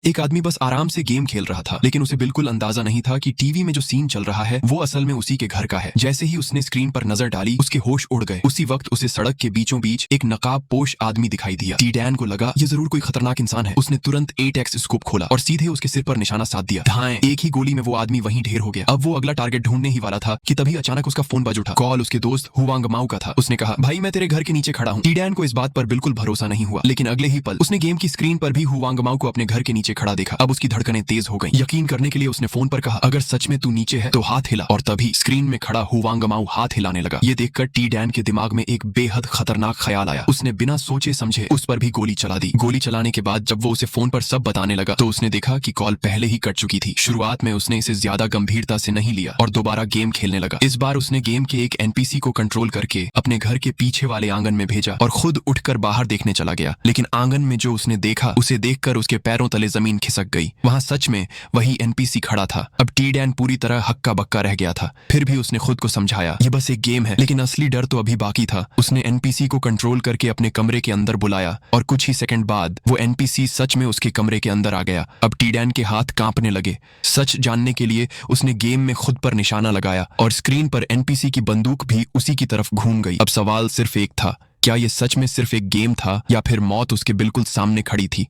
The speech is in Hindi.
एक आदमी बस आराम से गेम खेल रहा था, लेकिन उसे बिल्कुल अंदाजा नहीं था कि टीवी में जो सीन चल रहा है वो असल में उसी के घर का है। जैसे ही उसने स्क्रीन पर नजर डाली, उसके होश उड़ गए। उसी वक्त उसे सड़क के बीचों बीच एक नकाब पोश आदमी दिखाई दिया। टी डैन को लगा ये जरूर कोई खतरनाक इंसान है। उसने तुरंत 8x स्कोप खोला और सीधे उसके सिर पर निशाना साध दिया। धाएं, एक ही गोली में वो आदमी वहीं ढेर हो गया। अब वो अगला टारगेट ढूंढने ही वाला था कि तभी अचानक उसका फोन बज उठा। कॉल उसके दोस्त हुआंग माऊ का था। उसने कहा, भाई मैं तेरे घर के नीचे खड़ा हूँ। टी डैन को इस बात पर बिल्कुल भरोसा नहीं हुआ, लेकिन अगले ही पल उसने गेम की स्क्रीन पर भी हुआंग माऊ को अपने घर के नीचे खड़ा देखा। अब उसकी धड़कनें तेज हो गई। यकीन करने के लिए उसने फोन पर कहा, अगर सच में तू नीचे है तो हाथ हिला। और तभी स्क्रीन में खड़ा हुआंग माऊ हाथ हिलाने लगा। ये देखकर टी डैन के दिमाग में एक बेहद खतरनाक ख्याल आया। उसने बिना सोचे समझे उस पर भी गोली चला दी। गोली चलाने के बाद जब वो उसे फोन पर सब बताने लगा तो उसने देखा कि कॉल पहले ही कट चुकी थी। शुरुआत में उसने इसे ज्यादा गंभीरता से नहीं लिया और दोबारा गेम खेलने लगा। इस बार उसने गेम के एक एनपीसी को कंट्रोल करके अपने घर के पीछे वाले आंगन में भेजा और खुद उठकर बाहर देखने चला गया। लेकिन आंगन में जो उसने देखा उसे देखकर उसके पैरों तले जमीन खिसक गई। वहां सच में वही एनपीसी खड़ा था। अब टी डैन पूरी तरह हक्का बक्का रह गया था। फिर भी उसने खुद को समझाया, ये बस एक गेम है। लेकिन असली डर तो अभी बाकी था। उसने एनपीसी को कंट्रोल करके अपने कमरे के अंदर बुलाया और कुछ ही सेकंड बाद वो एनपीसी सच में उसके कमरे के अंदर आ गया। अब टी डैन के हाथ कांपने लगे। सच जानने के लिए उसने गेम में खुद पर निशाना लगाया और स्क्रीन पर एनपीसी की बंदूक भी उसी की तरफ घूम गई। अब सवाल सिर्फ एक था, क्या ये सच में सिर्फ एक गेम था या फिर मौत उसके बिल्कुल सामने खड़ी थी।